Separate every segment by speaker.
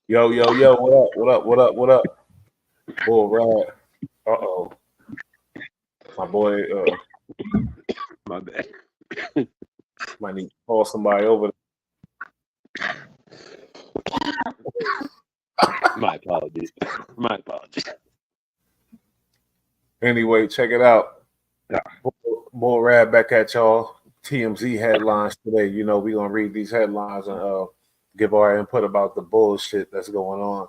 Speaker 1: Yo, yo, yo, what up? What up? What up? What up? BULLRAD. Uh-oh. My boy
Speaker 2: My bad.
Speaker 1: might need to call somebody over.
Speaker 2: My apologies. My apologies.
Speaker 1: Anyway, check it out.
Speaker 2: Yeah.
Speaker 1: BULLRAD back at y'all. TMZ headlines today. You know, we're gonna read these headlines and give our input about the bullshit that's going on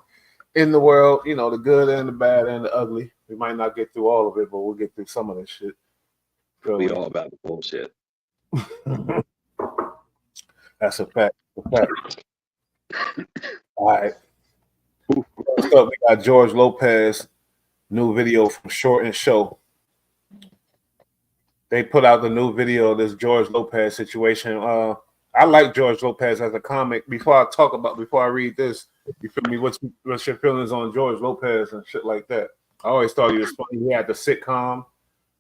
Speaker 1: in the world, you know, the good and the bad and the ugly. We might not get through all of it, but we'll get through some of this shit.
Speaker 2: We all about the bullshit.
Speaker 1: That's a fact. A fact. All right. First up, we got George Lopez, new video from Short and Show. They put out the new video of this George Lopez situation. I like George Lopez as a comic. Before I read this, you feel me? What's your feelings on George Lopez and shit like that? I always thought he was funny. He had the sitcom.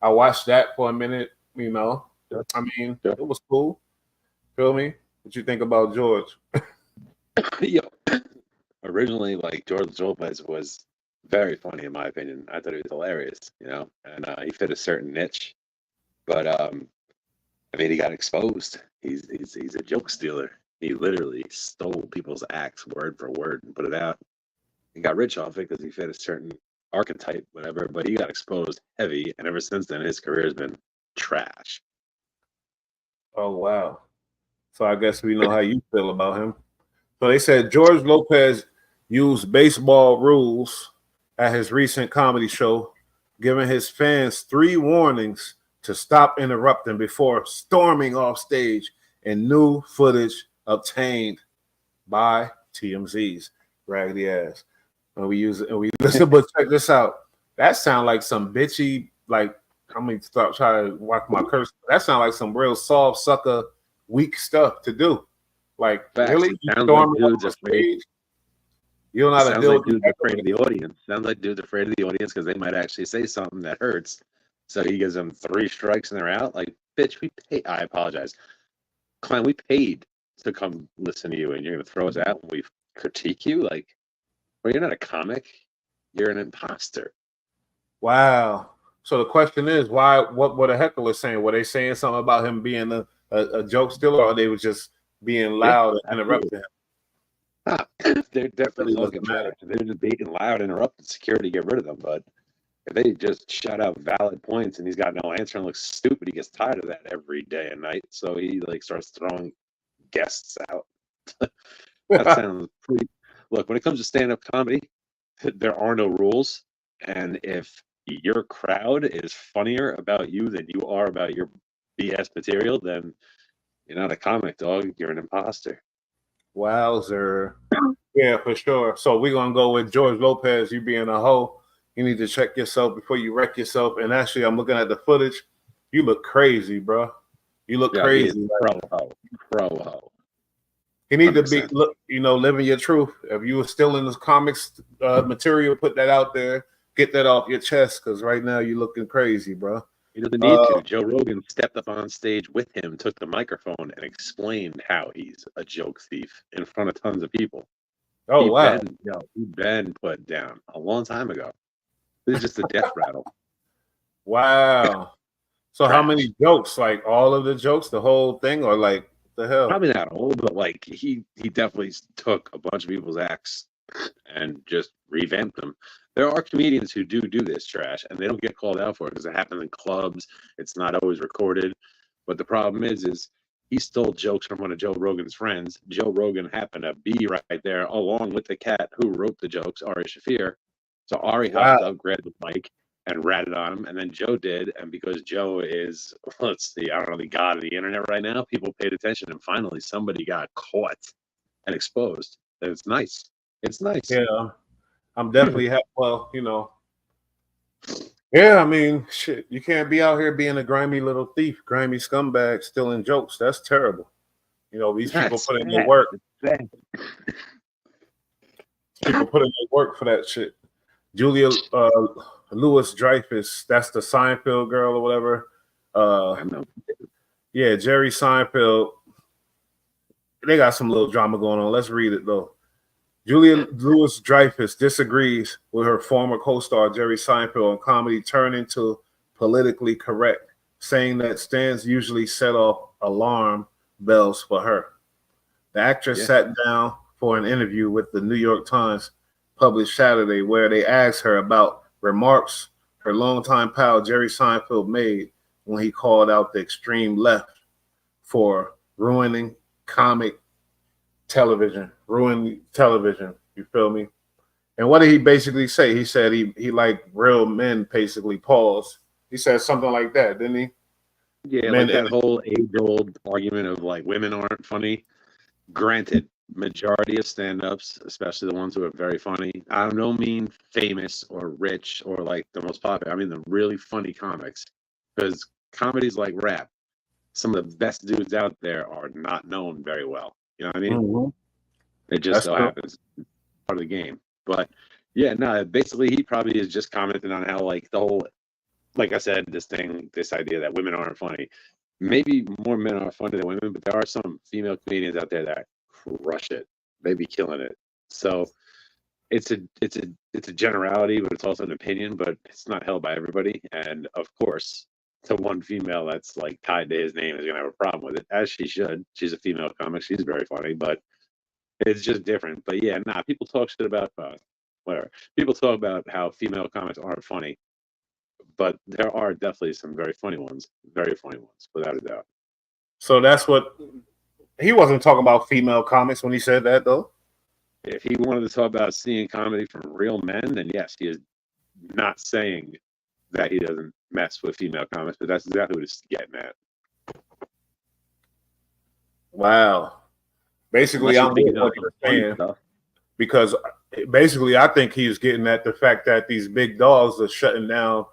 Speaker 1: I watched that for a minute. You know, I mean, it was cool. Feel me? What you think about George?
Speaker 2: Yo, originally, like George Lopez was very funny in my opinion. I thought he was hilarious, and he fit a certain niche. But I mean, he got exposed. He's a joke stealer. He literally stole people's acts word for word and put it out. He got rich off it because he fit a certain archetype, whatever. But he got exposed heavy, and ever since then, his career has been trash.
Speaker 1: Oh wow! So I guess we know how you feel about him. So they said George Lopez used baseball rules at his recent comedy show, giving his fans 3 warnings to stop interrupting before storming off stage, and new footage obtained by TMZ's raggedy ass. And we use it and we listen, but check this out. That sound like some bitchy, like I'm gonna stop trying to watch my curse. That sound like some real soft sucker weak stuff to do. Like
Speaker 2: Facts.
Speaker 1: really,
Speaker 2: It sounds
Speaker 1: storming
Speaker 2: like
Speaker 1: off
Speaker 2: dudes
Speaker 1: the
Speaker 2: afraid.
Speaker 1: stage. You don't know how to
Speaker 2: Sounds
Speaker 1: deal
Speaker 2: like
Speaker 1: with
Speaker 2: dudes afraid of the audience. Sounds like dudes afraid of the audience because they might actually say something that hurts. So he gives them 3 strikes and they're out. Like, bitch, we pay. I apologize, Clint. We paid to come listen to you, and you're gonna throw us out when we critique you. Like, well, you're not a comic. You're an imposter.
Speaker 1: Wow. So the question is, why? What were the hecklers saying? Were they saying something about him being a joke stealer, or they were just being loud and interrupting him?
Speaker 2: They're definitely talking trash. They're just being loud, interrupting security, get rid of them. But if they just shout out valid points and he's got no answer and looks stupid, he gets tired of that every day and night. So he like starts throwing guests out. That sounds pretty. Look, when it comes to stand-up comedy, there are no rules, and if your crowd is funnier about you than you are about your BS material, then you're not a comic, dog. You're an imposter.
Speaker 1: Wowzer. Yeah, for sure. So we're gonna go with George Lopez. You being a hoe, you need to check yourself before you wreck yourself. And actually, I'm looking at the footage. You look crazy, bro. You look crazy.
Speaker 2: Pro ho.
Speaker 1: You need 100%. To be, look, living your truth. If you were still in this comics material, put that out there. Get that off your chest, because right now you're looking crazy, bro.
Speaker 2: He doesn't need to. Joe Rogan stepped up on stage with him, took the microphone, and explained how he's a joke thief in front of tons of people.
Speaker 1: Oh, wow.
Speaker 2: He'd been put down a long time ago. This is just a death rattle.
Speaker 1: Wow. So how many jokes? Like all of the jokes, the whole thing, or like the hell?
Speaker 2: Probably not all, but like he definitely took a bunch of people's acts and just revamped them. There are comedians who do this trash, and they don't get called out for it because it happens in clubs. It's not always recorded. But the problem is he stole jokes from one of Joe Rogan's friends. Joe Rogan happened to be right there along with the cat who wrote the jokes, Ari Shaffir. So Ari hopped up, grabbed the mic, and ratted on him. And then Joe did. And because Joe is, let's see, I don't know, the god of the internet right now, people paid attention. And finally, somebody got caught and exposed. And it's nice. It's nice.
Speaker 1: Yeah. I'm definitely well, yeah, I mean, shit, you can't be out here being a grimy little thief, grimy scumbag, stealing jokes. That's terrible. These people put in their work. People put in their work for that shit. Julia Louis Dreyfus, that's the Seinfeld girl or whatever.
Speaker 2: I know.
Speaker 1: Yeah, Jerry Seinfeld. They got some little drama going on. Let's read it though. Julia Louis-Dreyfus disagrees with her former co-star Jerry Seinfeld on comedy turning to politically correct, saying that stands usually set off alarm bells for her. The actress sat down for an interview with the New York Times published Saturday, where they asked her about remarks her longtime pal Jerry Seinfeld made when he called out the extreme left for ruining comic ruining television. You feel me? And what did he basically say? He said he liked real men, basically. Pause. He said something like that, didn't he?
Speaker 2: Yeah,
Speaker 1: Men
Speaker 2: like that whole age-old argument of like women aren't funny. Granted, majority of stand-ups, especially the ones who are very funny, I don't mean famous or rich or like the most popular. I mean the really funny comics, because comedies like rap, some of the best dudes out there are not known very well. You know what I mean?
Speaker 1: Mm-hmm.
Speaker 2: It just
Speaker 1: That's
Speaker 2: so
Speaker 1: true.
Speaker 2: happens, part of the game. But yeah, no, basically he probably is just commenting on how like the whole, like I said, this idea that women aren't funny. Maybe more men are funny than women, but there are some female comedians out there that crush it. They be killing it. So it's a generality, but it's also an opinion, but it's not held by everybody. And of course, the one female that's like tied to his name is gonna have a problem with it, as she should. She's a female comic. She's very funny, but it's just different. But yeah, nah, people talk shit about whatever. People talk about how female comics aren't funny, but there are definitely some very funny ones, without a doubt.
Speaker 1: So that's what he wasn't talking about female comics when he said that, though.
Speaker 2: If he wanted to talk about seeing comedy from real men, then yes, he is not saying that he doesn't mess with female comics, but that's exactly what he's getting at.
Speaker 1: Wow. Basically, I'm with what you're saying because basically, I think he's getting at the fact that these big dogs are shutting down,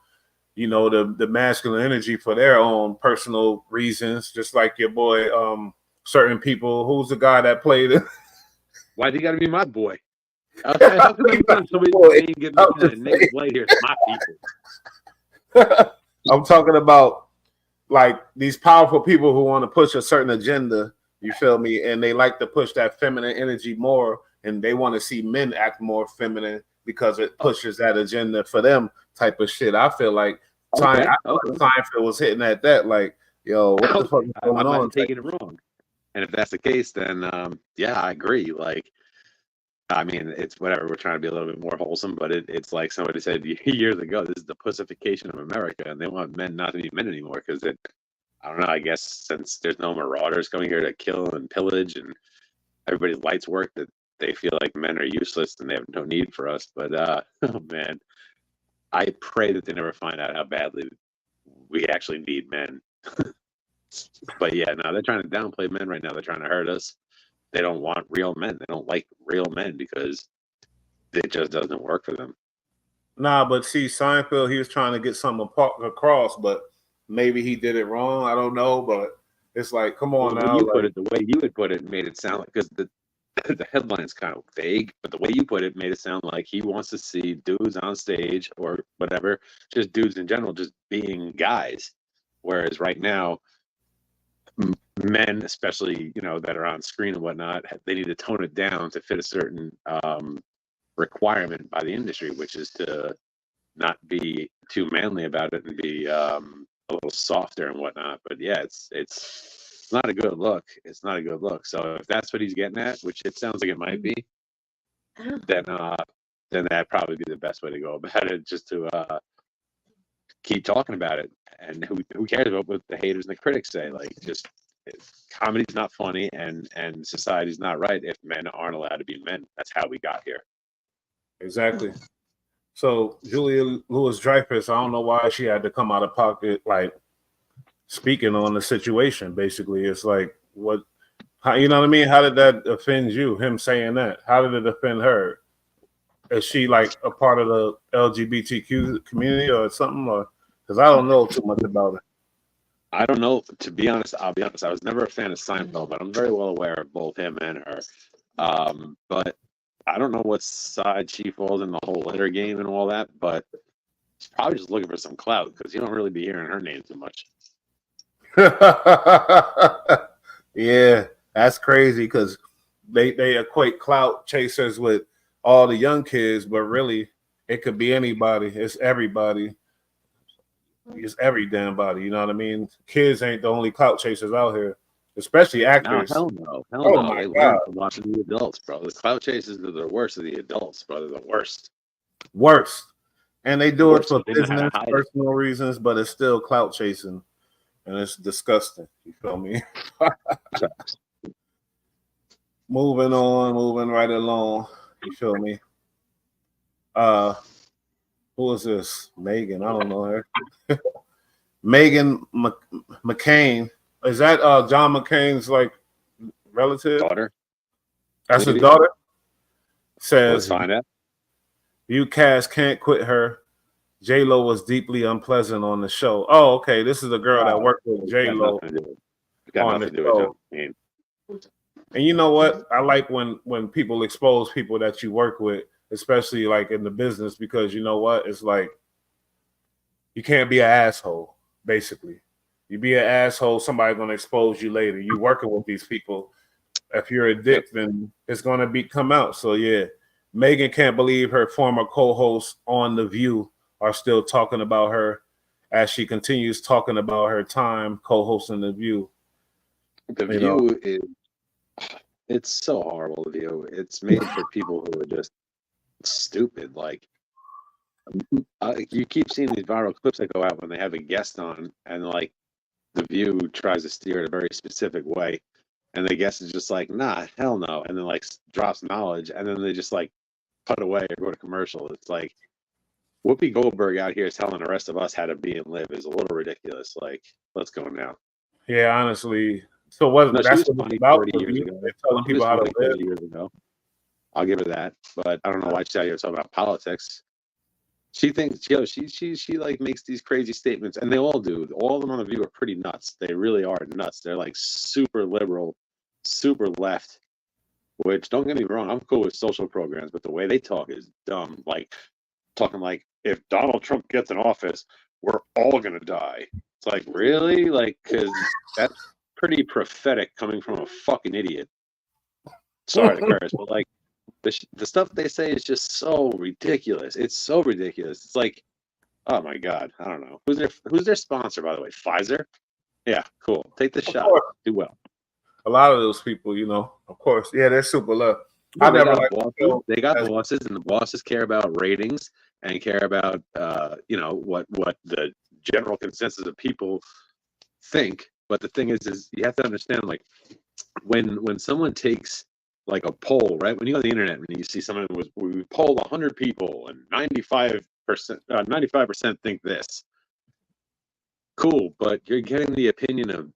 Speaker 1: you know, the masculine energy for their own personal reasons. Just like your boy, certain people. Who's the guy that played it?
Speaker 2: Why'd he got to be my boy? How can I be somebody's name get the name play here? It's my
Speaker 1: people. I'm talking about like these powerful people who want to push a certain agenda. You feel me? And they like to push that feminine energy more, and they want to see men act more feminine because it pushes that agenda for them type of shit. I feel like Seinfeld was hitting at that, like, yo, what the fuck is going on?
Speaker 2: I'm taking it wrong. And if that's the case, then yeah, I agree. Like, I mean, it's whatever. We're trying to be a little bit more wholesome, but it's like somebody said years ago, this is the pussification of America, and they want men not to be men anymore because I don't know, I guess since there's no marauders coming here to kill and pillage and everybody's lights work, that they feel like men are useless and they have no need for us. But oh man, I pray that they never find out how badly we actually need men. But yeah, no, they're trying to downplay men right now. They're trying to hurt us. They don't want real men. They don't like real men because it just doesn't work for them.
Speaker 1: Nah, but see, Seinfeld, he was trying to get something across, but maybe he did it wrong. I don't know, but it's like, come on now.
Speaker 2: You put it the way you would put it made it sound like, because the headline's kind of vague, but the way you put it made it sound like he wants to see dudes on stage or whatever, just dudes in general, just being guys. Whereas right now, men, especially, you know, that are on screen and whatnot, they need to tone it down to fit a certain requirement by the industry, which is to not be too manly about it and be a little softer and whatnot. But yeah, it's not a good look. It's not a good look. So if that's what he's getting at, which it sounds like it might be, then that'd probably be the best way to go about it, just to keep talking about it. And who cares about what the haters and the critics say? Like, just comedy's not funny, and society's not right if men aren't allowed to be men. That's how we got here.
Speaker 1: Exactly. So Julia Louis-Dreyfus, I don't know why she had to come out of pocket, like speaking on the situation. Basically, it's like, how, you know what I mean? How did that offend you? Him saying that? How did it offend her? Is she like a part of the LGBTQ community or something? Or because I don't know too much about it.
Speaker 2: I don't know. To be honest, I'll be honest. I was never a fan of Seinfeld, but I'm very well aware of both him and her. But I don't know what side she falls in the whole litter game and all that. But she's probably just looking for some clout because you don't really be hearing her name too much.
Speaker 1: Yeah, that's crazy because they equate clout chasers with all the young kids, but really it could be anybody. It's everybody. It's every damn body. You know what I mean? Kids ain't the only clout chasers out here, especially
Speaker 2: No,
Speaker 1: actors.
Speaker 2: hell no. Hell
Speaker 1: Oh
Speaker 2: no.
Speaker 1: my
Speaker 2: They learn
Speaker 1: God.
Speaker 2: from watching the adults, bro. The clout chasers are the worst of the adults, bro. They're the worst.
Speaker 1: Worst. And they do it
Speaker 2: Worst.
Speaker 1: for
Speaker 2: They know how to
Speaker 1: business,
Speaker 2: hide it.
Speaker 1: personal reasons, but it's still clout chasing. And it's disgusting. You feel me? Moving on, moving right along. You feel me? Who is this? Megan. I don't know her. Megan McCain. Is that John McCain's like relative?
Speaker 2: Daughter.
Speaker 1: That's
Speaker 2: Maybe.
Speaker 1: his daughter.
Speaker 2: Let's
Speaker 1: Says
Speaker 2: find out.
Speaker 1: you cast can't quit her. J-Lo was deeply unpleasant on the show. Oh, okay. This is a girl that worked with J-Lo
Speaker 2: Got
Speaker 1: on
Speaker 2: nothing
Speaker 1: the
Speaker 2: to do with
Speaker 1: show.
Speaker 2: John McCain.
Speaker 1: And you know what? I like when people expose people that you work with, especially like in the business, because you know what? It's like you can't be an asshole, basically. You be an asshole, somebody's gonna expose you later. You working with these people. If you're a dick, then it's gonna come out. So yeah. Megan can't believe her former co-hosts on The View are still talking about her as she continues talking about her time co-hosting The View.
Speaker 2: The View is it's so horrible. The View. It's made for people who are just stupid. Like you keep seeing these viral clips that go out when they have a guest on, and like The View tries to steer it a very specific way, and the guest is just like, nah, hell no, and then like drops knowledge, and then they just like cut away or go to commercial. It's like Whoopi Goldberg out here telling the rest of us how to be and live is a little ridiculous. Like, let's go now.
Speaker 1: Yeah, honestly. So what?
Speaker 2: No,
Speaker 1: that's what it's about.
Speaker 2: 30 years ago.
Speaker 1: They're telling people how to live.
Speaker 2: 30 years ago. I'll give her that, but I don't know why she's out here talking about politics. She thinks, she like makes these crazy statements, and they all do. All of them on The View are pretty nuts. They really are nuts. They're like super liberal, super left. Which, don't get me wrong, I'm cool with social programs, but the way they talk is dumb. Like talking like, if Donald Trump gets in office, we're all gonna die. It's like, really? Like, because that's pretty prophetic coming from a fucking idiot. Sorry to curse, but like the stuff they say is just so ridiculous. It's so ridiculous. It's like, oh my god, I don't know. Who's their sponsor, by the way? Pfizer? Yeah, cool. Take the shot. Do well.
Speaker 1: A lot of those people, you know, of course, yeah, they're super love.
Speaker 2: I never like bosses. They got bosses, and the bosses care about ratings and care about what the general consensus of people think. But the thing is you have to understand, like, when someone takes like a poll, right? When you go on the internet and you see someone we polled 100 people and 95% think this. Cool, but you're getting the opinion of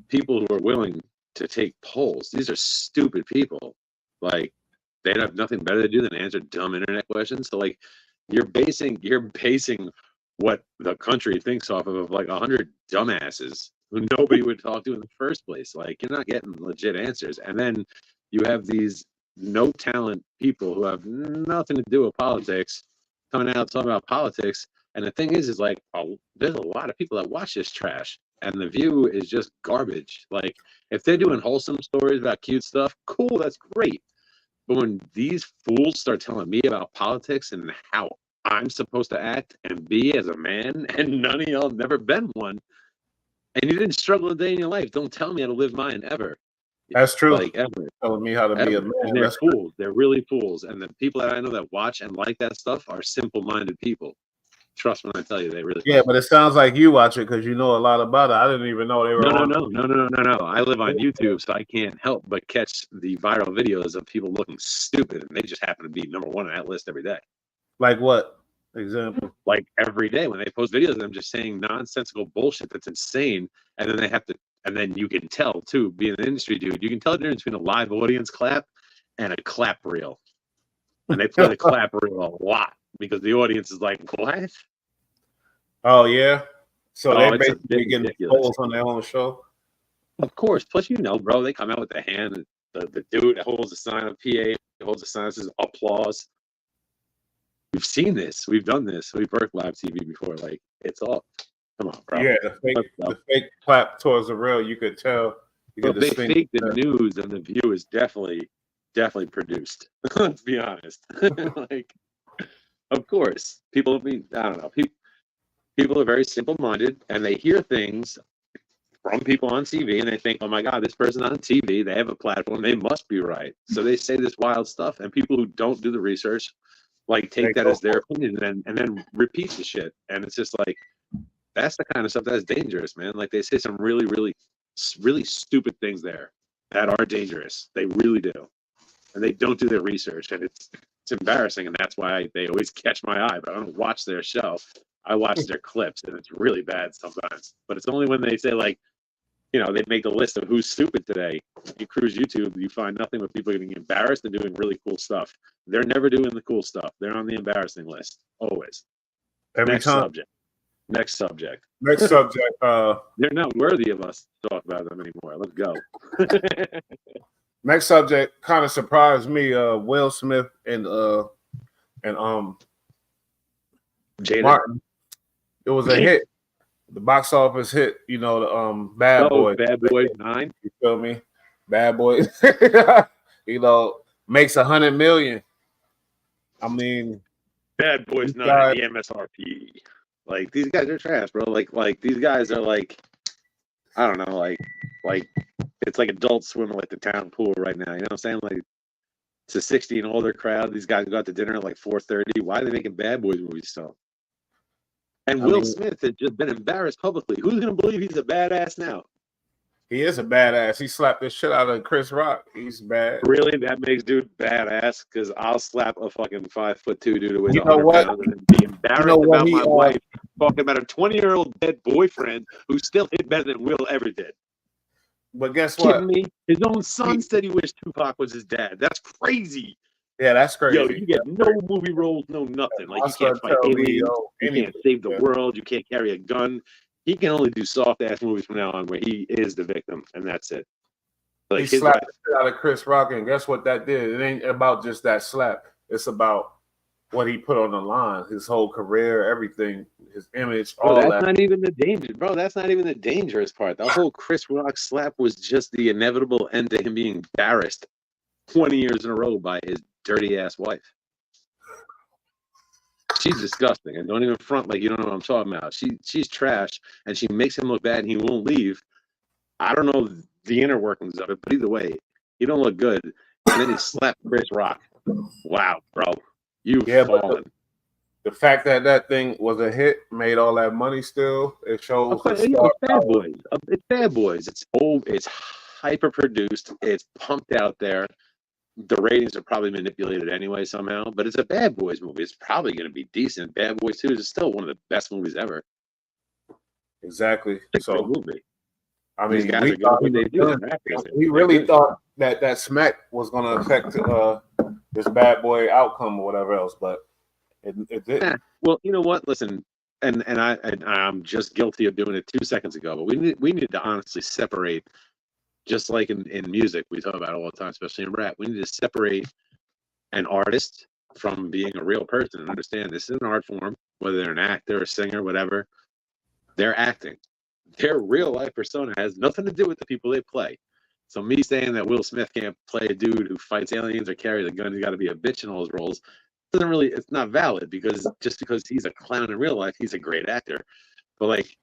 Speaker 2: people who are willing to take polls. These are stupid people. Like, they have nothing better to do than answer dumb internet questions. So like you're basing what the country thinks off of like 100 dumbasses who nobody would talk to in the first place. Like, you're not getting legit answers. And then you have these no talent people who have nothing to do with politics coming out talking about politics. And the thing is like, there's a lot of people that watch this trash, and The View is just garbage. Like, if they're doing wholesome stories about cute stuff, cool, that's great. But when these fools start telling me about politics and how I'm supposed to act and be as a man, and none of y'all have never been one, and you didn't struggle a day in your life, don't tell me how to live mine ever.
Speaker 1: That's true.
Speaker 2: Like, ever.
Speaker 1: Telling me how to be a man.
Speaker 2: And they're fools. They're really fools. And the people that I know that watch and like that stuff are simple-minded people. Trust when I tell you, they really.
Speaker 1: Yeah, but it sounds like you watch it because you know a lot about it. I didn't even know they were.
Speaker 2: No. I live on YouTube, so I can't help but catch the viral videos of people looking stupid, and they just happen to be number one on that list every day.
Speaker 1: Like what? Example?
Speaker 2: Like every day when they post videos of them just saying nonsensical bullshit that's insane, and then they have to, and then you can tell too, being an industry dude, you can tell the difference between a live audience clap and a clap reel, and they play the clap reel a lot because the audience is like, what?
Speaker 1: Oh yeah. So they basically getting
Speaker 2: ridiculous.
Speaker 1: polls on their own show.
Speaker 2: Of course. Plus, bro, they come out with the hand. The dude that holds the sign of PA holds the sign that says applause. We've seen this. We've done this. We've worked live TV before. Like, it's all. Come on, bro.
Speaker 1: Yeah, the fake clap towards the rail. You could tell You
Speaker 2: But
Speaker 1: get
Speaker 2: they
Speaker 1: distinct.
Speaker 2: fake the news, and the View is definitely produced. Let's be honest. Like, of course, people. I don't know. People are very simple-minded, and they hear things from people on TV, and they think, "Oh my God, this person on TV, they have a platform, they must be right." So they say this wild stuff, and people who don't do the research, like,
Speaker 1: They
Speaker 2: take that
Speaker 1: go
Speaker 2: as their opinion, and then repeat the shit. And it's just like that's the kind of stuff that's dangerous, man. Like they say some really, really, really stupid things there that are dangerous. They really do, and they don't do their research, and it's embarrassing, and that's why they always catch my eye. But I don't watch their show. I watch their clips, and it's really bad sometimes. But it's only when they say, like, they make a list of who's stupid today. You cruise YouTube, you find nothing but people getting embarrassed and doing really cool stuff. They're never doing the cool stuff. They're on the embarrassing list, always.
Speaker 1: every
Speaker 2: Next
Speaker 1: time.
Speaker 2: subject. Next subject.
Speaker 1: Next subject.
Speaker 2: They're not worthy of us to talk about them anymore. Let's go.
Speaker 1: Next subject kind of surprised me. Will Smith and
Speaker 2: Jada.
Speaker 1: Martin. It was a hit. The box office hit. The Bad Boys.
Speaker 2: Bad Boys 9.
Speaker 1: You feel me? Bad Boys. Makes $100 million. I mean,
Speaker 2: Bad Boys 9. The MSRP. Like, these guys are trash, bro. Like these guys are like, I don't know, like it's like adults swimming like the town pool right now. You know what I'm saying? Like, it's a 60 and older crowd. These guys go out to dinner at like 4:30. Why are they making Bad Boys movies still? And Will Smith has just been embarrassed publicly. Who's gonna believe he's a badass now?
Speaker 1: He is a badass. He slapped the shit out of Chris Rock. He's bad.
Speaker 2: Really? That makes dude badass? Because I'll slap a fucking 5'2" dude who weighs
Speaker 1: 100
Speaker 2: pounds and be embarrassed about my wife talking about a 20-year-old dead boyfriend who still hit better than Will ever did.
Speaker 1: But guess what?
Speaker 2: Kidding me? His own son said he wished Tupac was his dad. That's crazy.
Speaker 1: Yeah, that's crazy.
Speaker 2: Yo, you get no movie roles, no nothing. Like, you can't fight aliens, you can't save the world, you can't carry a gun. He can only do soft-ass movies from now on where he is the victim, and that's it. Like,
Speaker 1: he slapped the shit out of Chris Rock, and guess what that did? It ain't about just that slap. It's about what he put on the line, his whole career, everything, his image, all that.
Speaker 2: That's not even the danger, bro. That's not even the dangerous part. The whole Chris Rock slap was just the inevitable end to him being embarrassed 20 years in a row by his dirty-ass wife. She's disgusting, and don't even front like you don't know what I'm talking about. She's trash, and she makes him look bad, and he won't leave. I don't know the inner workings of it, but either way, he don't look good. And then he slapped Chris Rock. Wow, bro, you've fallen.
Speaker 1: The fact that that thing was a hit, made all that money still, it shows.
Speaker 2: It's Bad Boys. It's Bad Boys. It's old. It's hyper produced. It's pumped out there. The ratings are probably manipulated anyway somehow, but it's a Bad Boys movie. It's probably going to be decent. Bad Boys 2 is still one of the best movies ever.
Speaker 1: Exactly.
Speaker 2: It's a great movie.
Speaker 1: I mean, we really thought that smack was going to affect this Bad Boy outcome or whatever else, but it didn't.
Speaker 2: Well, you know what? Listen, and I'm just guilty of doing it 2 seconds ago, but we need to honestly separate. Just like in music, we talk about it all the time, especially in rap. We need to separate an artist from being a real person and understand this is an art form, whether they're an actor, a singer, whatever. They're acting. Their real life persona has nothing to do with the people they play. So me saying that Will Smith can't play a dude who fights aliens or carries a gun, he's got to be a bitch in all his roles, it's not valid, because just because he's a clown in real life, he's a great actor. But like,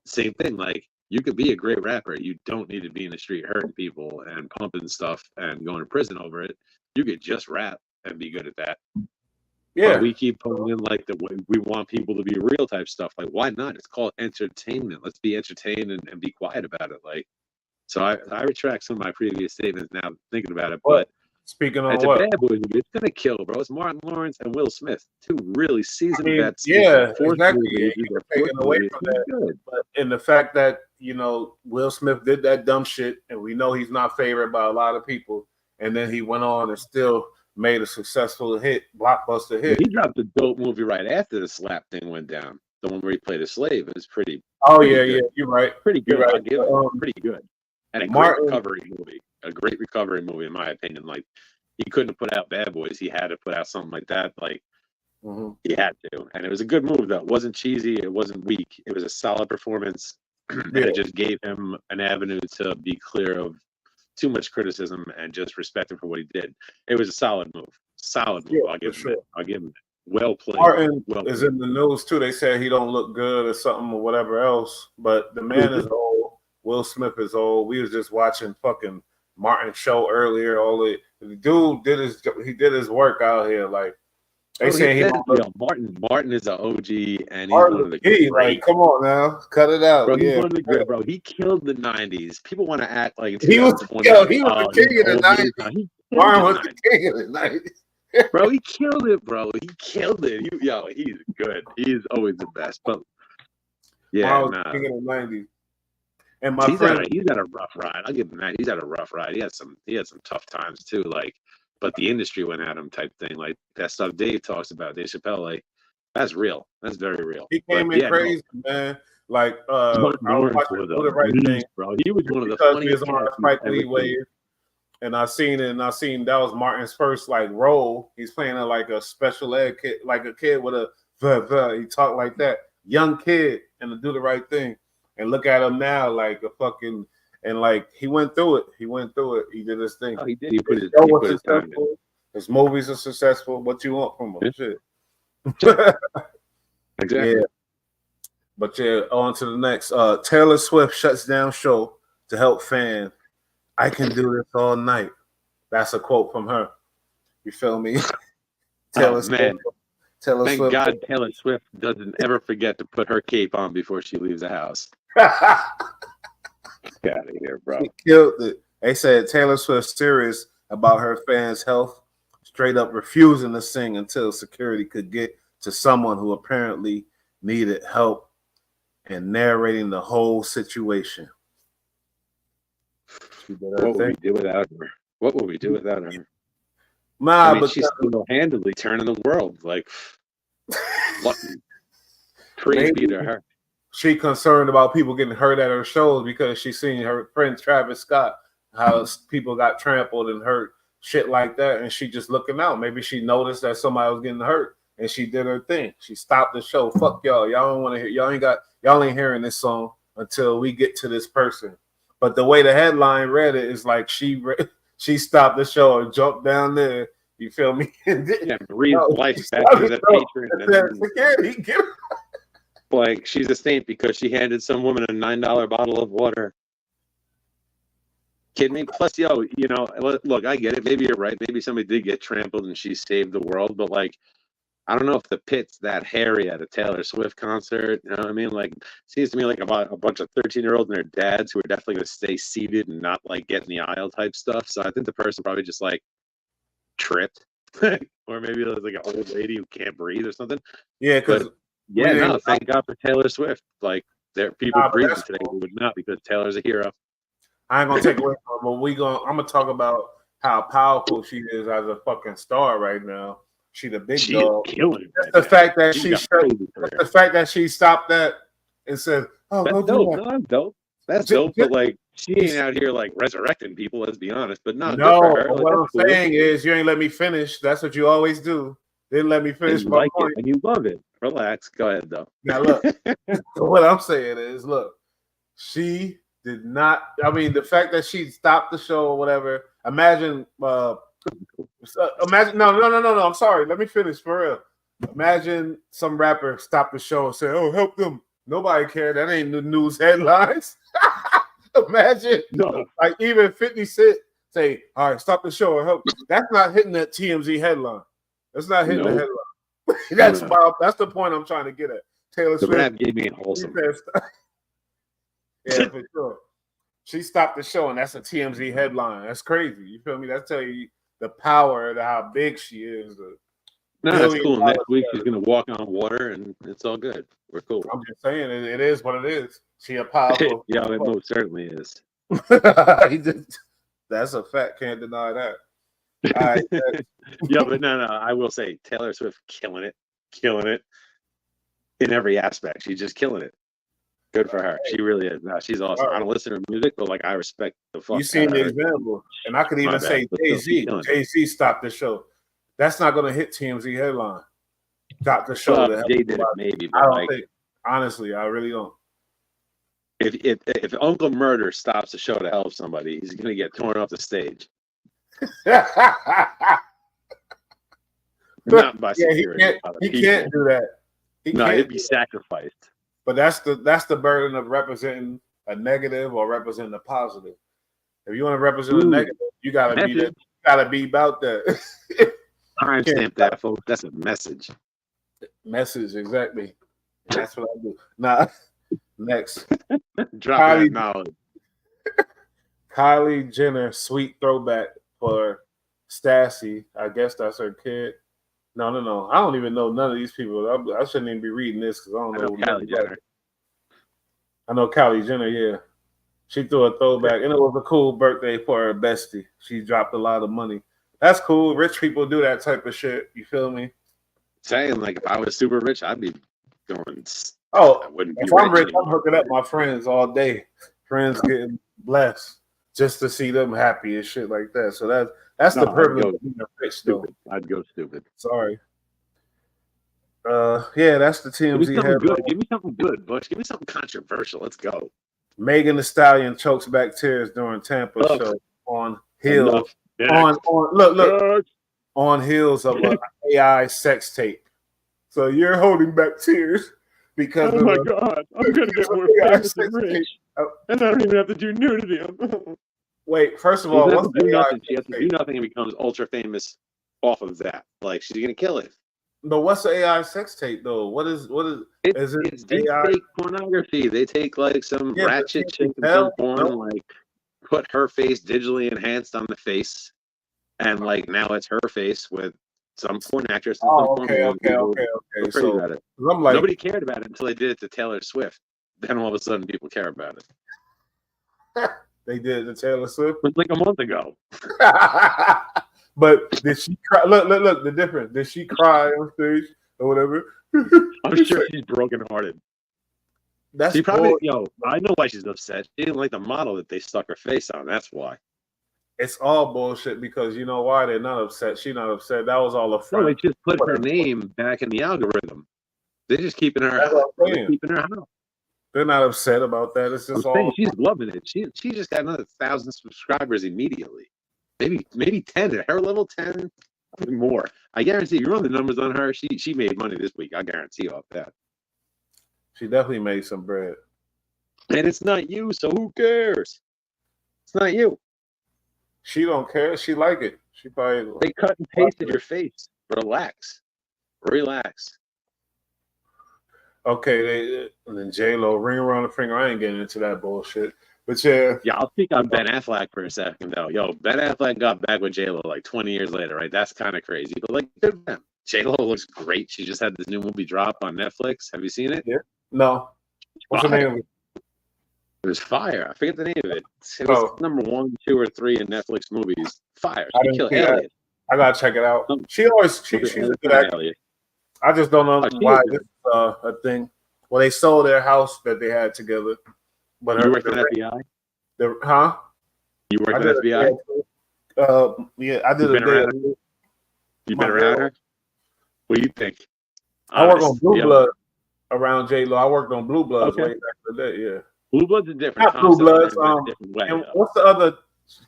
Speaker 2: same thing, like, you could be a great rapper. You don't need to be in the street hurting people and pumping stuff and going to prison over it. You could just rap and be good at that. Yeah. But we keep putting in like we want people to be real type stuff. Like, why not? It's called entertainment. Let's be entertained and be quiet about it. Like, so I retract some of my previous statements now thinking about it. But
Speaker 1: speaking on
Speaker 2: it's
Speaker 1: what?
Speaker 2: a Bad Boys movie. It's gonna kill, bro. It's Martin Lawrence and Will Smith, two really seasoned vets.
Speaker 1: Yeah, exactly. Taken away from that. But in the fact that Will Smith did that dumb shit, and we know he's not favored by a lot of people, and then he went on and still made a successful hit, blockbuster hit.
Speaker 2: He dropped a dope movie right after the slap thing went down. The one where he played a slave. It was pretty.
Speaker 1: Oh yeah, you're right.
Speaker 2: Pretty good.
Speaker 1: Right.
Speaker 2: I'll give it pretty good. And a great recovery movie. A great recovery movie, in my opinion. Like, he couldn't have put out Bad Boys. He had to put out something like that. Like, he had to. And it was a good movie, though. It wasn't cheesy. It wasn't weak. It was a solid performance. and it just gave him an avenue to be clear of too much criticism and just respect him for what he did. It was a solid move. Solid move.
Speaker 1: Yeah,
Speaker 2: I'll give him
Speaker 1: sure.
Speaker 2: that. I'll give him that. Well played.
Speaker 1: Martin
Speaker 2: well
Speaker 1: is
Speaker 2: played.
Speaker 1: in the news too. They said he don't look good or something or whatever else. But the man is old. Will Smith is old. We was just watching fucking Martin show earlier. The dude did his work out here. Like they say he don't look.
Speaker 2: Martin is an OG and he's
Speaker 1: Martin
Speaker 2: one of the
Speaker 1: great. Like, come on now, cut it out.
Speaker 2: Bro, he's
Speaker 1: yeah,
Speaker 2: one of the good, bro. He killed the '90s. People want to act like
Speaker 1: he was the king of the '90s. Martin was the king of the '90s.
Speaker 2: Bro, he killed it, bro. He killed it. He's good. He's always the best. But yeah,
Speaker 1: king of the '90s. And
Speaker 2: he's had a rough ride. I'll give him that. He's had a rough ride. He had some tough times too. Like, but the industry went at him type thing. Like that stuff Dave talks about, Dave Chappelle. Like that's real. That's very real.
Speaker 1: He came in crazy, man. Like I was watching Do the Right Thing,
Speaker 2: bro. He was one of the funniest
Speaker 1: guys. And I seen that was Martin's first like role. He's playing like a special ed kid, like a kid with a he talked like that, young kid, and to Do the Right Thing. And look at him now, like a fucking, and like he went through it. He did his thing.
Speaker 2: Oh, he did. He put his time in.
Speaker 1: His movies are successful. What you want from him? Shit.
Speaker 2: Exactly.
Speaker 1: Yeah. But yeah, on to the next. Taylor Swift shuts down show to help fan. I can do this all night. That's a quote from her. You feel me?
Speaker 2: Taylor Swift. Man. Thank
Speaker 1: Swift.
Speaker 2: God Taylor Swift doesn't ever forget to put her cape on before she leaves the house. Get out of here, bro.
Speaker 1: She killed it. They said Taylor Swift's serious about her fans' health, straight up refusing to sing until security could get to someone who apparently needed help, and narrating the whole situation.
Speaker 2: What would we do without her? What would we do without her?
Speaker 1: Nah, but
Speaker 2: she's single-handedly turning the world. Like, lucky. Praise be to her.
Speaker 1: She concerned about people getting hurt at her shows because she's seen her friend Travis Scott, how people got trampled and hurt, shit like that, and she just looking out. Maybe she noticed that somebody was getting hurt, and she did her thing. She stopped the show. Fuck y'all. Y'all don't want to hear. Y'all ain't hearing this song until we get to this person. But the way the headline read it is like she stopped the show and jumped down there. You feel me?
Speaker 2: Breathed life back to the patron. Like she's a saint because she handed some woman a $9 bottle of water. Kidding me? Plus, look, I get it. Maybe you're right. Maybe somebody did get trampled and she saved the world. But like, I don't know if the pit's that hairy at a Taylor Swift concert. You know what I mean? Like, seems to me like about a bunch of 13-year-olds and their dads who are definitely going to stay seated and not like get in the aisle type stuff. So I think the person probably just like tripped, or maybe it was like an old lady who can't breathe or something.
Speaker 1: Yeah, because
Speaker 2: thank God for Taylor Swift. Like, there people breathing today who would not because Taylor's a hero.
Speaker 1: I ain't gonna take away from her, but I'm gonna talk about how powerful she is as a fucking star right now. She the big dog.
Speaker 2: Killing
Speaker 1: it. The fact that she stopped that and said, "Oh,
Speaker 2: that's
Speaker 1: go
Speaker 2: dope.
Speaker 1: do that."
Speaker 2: No, that's dope. That's dope. But like, she ain't out here like resurrecting people. Let's be honest. But no.
Speaker 1: What I'm saying is, you ain't let me finish. That's what you always do. Didn't let me finish my point.
Speaker 2: And you love it. Relax. Go ahead, though.
Speaker 1: Now look. What I'm saying is, look, she did not. I mean, the fact that she stopped the show or whatever. Imagine. Imagine. No. I'm sorry. Let me finish for real. Imagine some rapper stopped the show and said, "Oh, help them." Nobody cared. That ain't the news headlines. Imagine, like even 50 Cent say, "All right, stop the show or help." That's not hitting that TMZ headline. That's not hitting the headline. That's the point I'm trying to get at. Taylor Swift.
Speaker 2: The rap gave me wholesome.
Speaker 1: Yeah, for sure. She stopped the show, and that's a TMZ headline. That's crazy. You feel me? That's tell you the power of how big she is.
Speaker 2: No, that's cool. Next week she's gonna walk on water, and it's all good. We're cool.
Speaker 1: I'm just saying, it is what it is. She a powerful.
Speaker 2: Yeah, it most certainly is.
Speaker 1: That's a fact. Can't deny that. All right.
Speaker 2: Yeah, but no. I will say Taylor Swift killing it in every aspect. She's just killing it. Good for her. She really is. No, she's awesome. I don't listen to her music, but like I respect the fuck.
Speaker 1: You seen the example, and I could even say Jay-Z. Jay-Z stopped the show. That's not going to hit TMZ headline. Stop the show.
Speaker 2: Jay did it maybe, but
Speaker 1: I don't think. Honestly, I really don't.
Speaker 2: If Uncle Murder stops the show to help somebody, he's gonna get torn off the stage. Not by security.
Speaker 1: He can't do that.
Speaker 2: He'd be sacrificed.
Speaker 1: But that's the burden of representing a negative or representing a positive. If you want to represent a negative, you gotta be that. You gotta be about that.
Speaker 2: Time stamp that, folks. That's a message.
Speaker 1: Message, exactly. That's what I do. Nah. Next.
Speaker 2: Drop that knowledge.
Speaker 1: Kylie Jenner sweet throwback for Stassi. I guess that's her kid. No. I don't even know none of these people. I shouldn't even be reading this because I don't know.
Speaker 2: Kylie Jenner.
Speaker 1: I know Kylie Jenner, yeah. She threw a throwback, and it was a cool birthday for her bestie. She dropped a lot of money. That's cool. Rich people do that type of shit. You feel me?
Speaker 2: Saying, like, if I was super rich, I'd be going.
Speaker 1: Oh, if I'm rich, I'm hooking up my friends all day. Friends getting blessed just to see them happy and shit like that. So that's the privilege of being rich, though.
Speaker 2: I'd go stupid.
Speaker 1: Sorry. Yeah, that's the TMZ headline.
Speaker 2: Give me something good, Bush. Give me something controversial. Let's go.
Speaker 1: Megan Thee Stallion chokes back tears during Tampa show on heels. On heels of an AI sex tape. So you're holding back tears because
Speaker 2: oh my god, I'm gonna get more famous and rich, and I don't even have to do nudity.
Speaker 1: Wait, first of all,
Speaker 2: she has to do nothing and becomes ultra famous off of that. Like she's gonna kill it.
Speaker 1: But what's the AI sex tape though? What is
Speaker 2: it's AI pornography? They take like some ratchet chick and some porn, like put her face digitally enhanced on the face, and like now it's her face with some porn actress.
Speaker 1: Okay.
Speaker 2: So I'm like, nobody cared about it until they did it to Taylor Swift. Then all of a sudden, people care about it.
Speaker 1: They did it to Taylor Swift.
Speaker 2: It was like a month ago.
Speaker 1: But did she cry? Look, the difference. Did she cry on stage or whatever?
Speaker 2: I'm sure she's brokenhearted.
Speaker 1: She probably,
Speaker 2: I know why she's upset. She didn't like the model that they stuck her face on. That's why.
Speaker 1: It's all bullshit because you know why they're not upset. She's not upset. That was all a front.
Speaker 2: No, they just put her name back in the algorithm. They're just keeping her out. Keeping her out.
Speaker 1: They're not upset about that. It's just
Speaker 2: she's loving it. She just got another 1,000 subscribers immediately. Maybe 10 at her level, 10 more. I guarantee you run the numbers on her. She made money this week. I guarantee you off that.
Speaker 1: She definitely made some bread.
Speaker 2: And it's not you, so who cares? It's not you.
Speaker 1: She don't care. She like it. She probably
Speaker 2: they cut and pasted your face. Relax.
Speaker 1: Okay, and then J-Lo, ring around the finger. I ain't getting into that bullshit. But yeah,
Speaker 2: I'll speak on Ben Affleck for a second though. Ben Affleck got back with J-Lo like 20 years later, right? That's kind of crazy. But like, good for him. J-Lo looks great. She just had this new movie drop on Netflix. Have you seen it?
Speaker 1: Yeah. No. What's the name of it?
Speaker 2: It was fire. I forget the name of it. It was number 1, 2, or 3 in Netflix movies. Fire. She killed Elliot.
Speaker 1: I gotta check it out. She's a good actor. I just don't know why this is a thing. Well, they sold their house that they had together. But
Speaker 2: you worked at FBI?
Speaker 1: You
Speaker 2: worked at FBI?
Speaker 1: Yeah, I did.
Speaker 2: You been around her? What do you think?
Speaker 1: I worked on Blue Blood around J-Lo. I worked on Blue Bloods way back in the day, yeah.
Speaker 2: Blue Bloods is different.
Speaker 1: Not Blue Bloods. And what's the other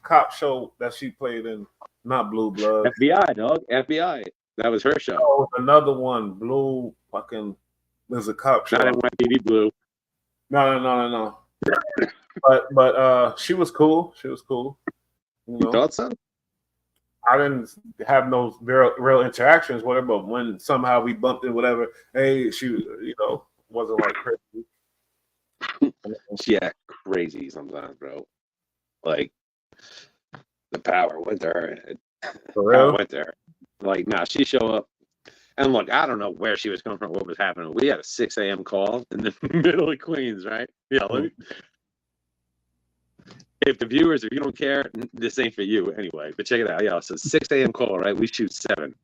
Speaker 1: cop show that she played in? Not Blue Bloods.
Speaker 2: FBI, dog. FBI. That was her show.
Speaker 1: Oh, another one. Blue fucking. There's a cop show.
Speaker 2: Not in YPD Blue.
Speaker 1: No. But she was cool. She was cool.
Speaker 2: You thought so?
Speaker 1: I didn't have no real interactions with her, but when somehow we bumped in, whatever, hey, she, wasn't like crazy.
Speaker 2: She act crazy sometimes, bro. Like the power went to her.
Speaker 1: For real?
Speaker 2: Went to her. Like, she show up. And look, I don't know where she was coming from, what was happening. We had a 6 a.m. call in the middle of Queens, right? Yeah, if you don't care, this ain't for you anyway. But check it out. So 6 a.m. call, right? We shoot 7.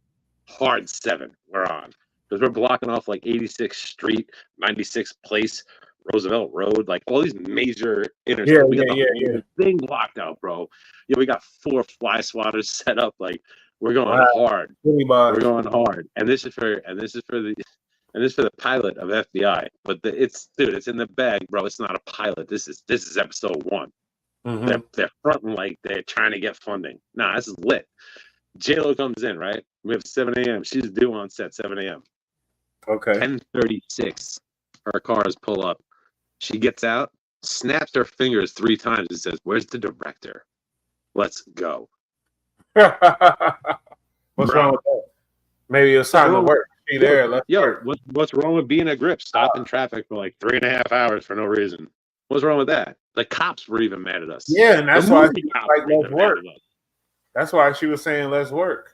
Speaker 2: Hard 7. We're on. Because we're blocking off like 86th Street, 96th Place, Roosevelt Road, like all these major intersections. We got the whole thing blocked out, bro. We got 4 fly swatters set up. Like, we're going hard.
Speaker 1: We're
Speaker 2: going hard. And this is for the and it's for the pilot of FBI. But it's in the bag, bro. It's not a pilot. This is episode 1.
Speaker 1: Mm-hmm.
Speaker 2: They're fronting like they're trying to get funding. Nah, this is lit. J-Lo comes in, right? We have 7 a.m. She's due on set 7 a.m.
Speaker 1: Okay.
Speaker 2: 10:36. Her cars pull up. She gets out, snaps her fingers 3 times, and says, "Where's the director? Let's go."
Speaker 1: What's
Speaker 2: Bro.
Speaker 1: wrong with that? Maybe it's time to work. Be there. Let's work.
Speaker 2: What's wrong with being a grip? Stop in traffic for like 3.5 hours for no reason. What's wrong with that? The cops were even mad at us.
Speaker 1: Yeah, and that's why she was like, let's work.
Speaker 2: Us.
Speaker 1: That's why she was saying, let's work.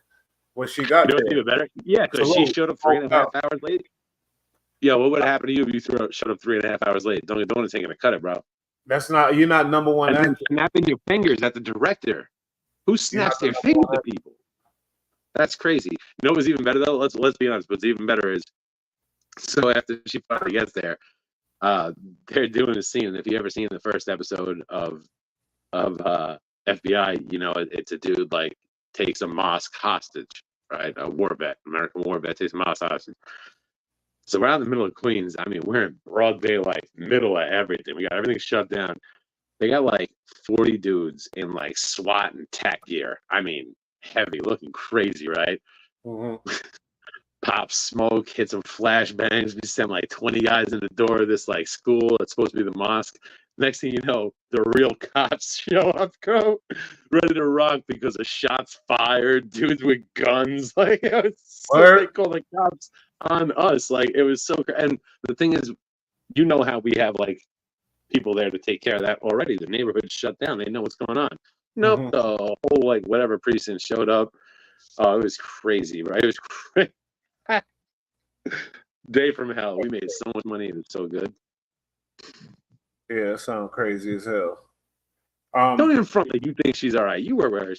Speaker 1: When she got there.
Speaker 2: Even better? Yeah, because she showed up 3.5 hours late. Yeah, what would happen to you if you showed up 3.5 hours late? Don't want to take a cut it, bro.
Speaker 1: That's not, you're not number one.
Speaker 2: And then snapping your fingers at the director. Who snaps their fingers at people? That's crazy. You know what was even better though? Let's be honest. What's even better is, so after she finally gets there, they're doing a scene. If you ever seen the first episode of FBI, you know it's a dude like takes a mosque hostage, right? A war vet, American war vet takes a mosque hostage. So we're out in the middle of Queens. I mean, we're in broad daylight, middle of everything. We got everything shut down. They got like 40 dudes in like SWAT and tech gear. I mean, heavy, looking crazy, right?
Speaker 1: Mm-hmm.
Speaker 2: Pop smoke, hit some flashbangs. We sent like 20 guys in the door of this like school. It's supposed to be the mosque. Next thing you know, the real cops show up, ready to rock because of shots fired, dudes with guns. Like, it was so they called the cops on us. Like, it was so. And the thing is, you know how we have like people there to take care of that already. The neighborhood's shut down. They know what's going on. Nope,
Speaker 1: Mm-hmm.
Speaker 2: the whole like whatever precinct showed up. Oh, it was crazy, right? It was crazy. Day from hell. We made so much money. It was so good.
Speaker 1: Yeah, it sounds crazy as hell.
Speaker 2: Don't even front like you think she's all right. You were with her.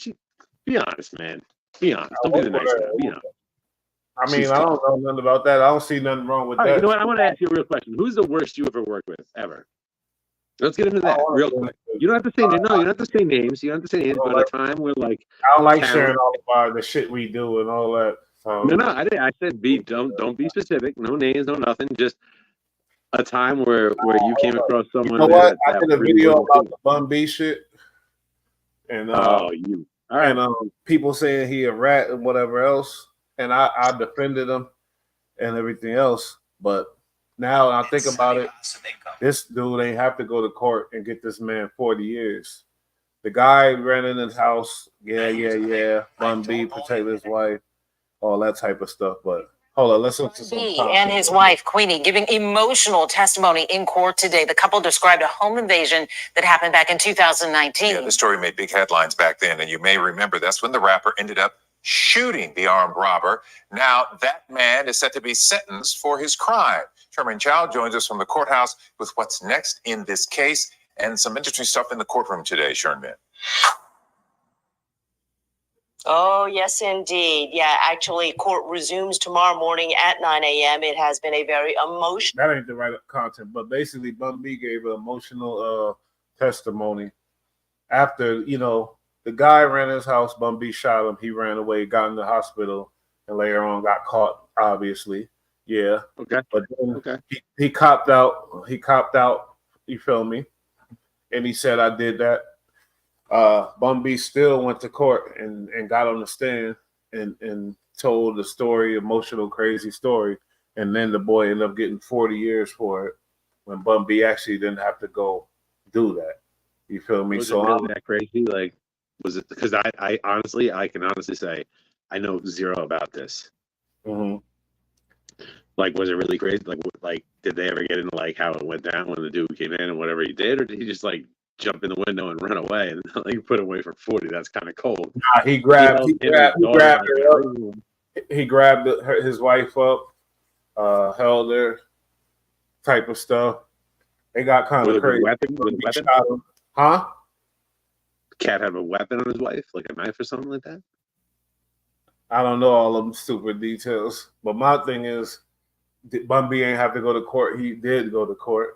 Speaker 2: Be honest, man. Be honest. Don't be the nice guy. Be honest.
Speaker 1: I mean, I don't know nothing about that. I don't see nothing wrong with that.
Speaker 2: You know what? I want to ask you a real question. Who's the worst you ever worked with ever? Let's get into that real quick. You don't have to say names. No, you don't have to say names. You don't have to say names. But at a time where like
Speaker 1: I don't like sharing all about the shit we do and all that.
Speaker 2: No, I didn't. I said don't be specific. No names, no nothing. Just a time where you came across someone.
Speaker 1: You know what? I did a video about the Bun B shit, and people saying he a rat and whatever else, and I defended him and everything else. But now I think about it, this dude ain't have to go to court and get this man 40 years. The guy ran in his house, yeah. Bun B protect his wife, all that type of stuff. But hold on, let's listen to some
Speaker 3: He and his wife, Queenie, giving emotional testimony in court today. The couple described a home invasion that happened back in 2019.
Speaker 4: Yeah, the story made big headlines back then, and you may remember that's when the rapper ended up shooting the armed robber. Now that man is set to be sentenced for his crime. Sherman Chow joins us from the courthouse with what's next in this case and some interesting stuff in the courtroom today, Sherman.
Speaker 5: Oh, yes, indeed. Yeah, actually, court resumes tomorrow morning at 9 a.m. It has been a very emotional.
Speaker 1: That ain't the right content, but basically, Bun B gave an emotional testimony after, the guy ran his house, Bun B shot him, he ran away, got in the hospital, and later on got caught, obviously. Yeah.
Speaker 2: Okay.
Speaker 1: But then he copped out. He copped out, you feel me? And he said, I did that. Bun B still went to court and got on the stand and told the story, emotional, crazy story. And then the boy ended up getting 40 years for it when Bun B actually didn't have to go do that. You feel me?
Speaker 2: Was
Speaker 1: so
Speaker 2: it really that crazy? Like, was it because I honestly can honestly say I know zero about this.
Speaker 1: Mm-hmm.
Speaker 2: Like, was it really crazy? Like, did they ever get into like how it went down when the dude came in and whatever he did, or did he just like jump in the window and run away and like put away for 40? That's kind of cold.
Speaker 1: Nah, he grabbed his wife up, held her, type of stuff. They got kind of crazy. Huh?
Speaker 2: Cat have a weapon on his wife, like a knife or something like that?
Speaker 1: I don't know all of them stupid details, but my thing is, Bun B ain't have to go to court. He did go to court,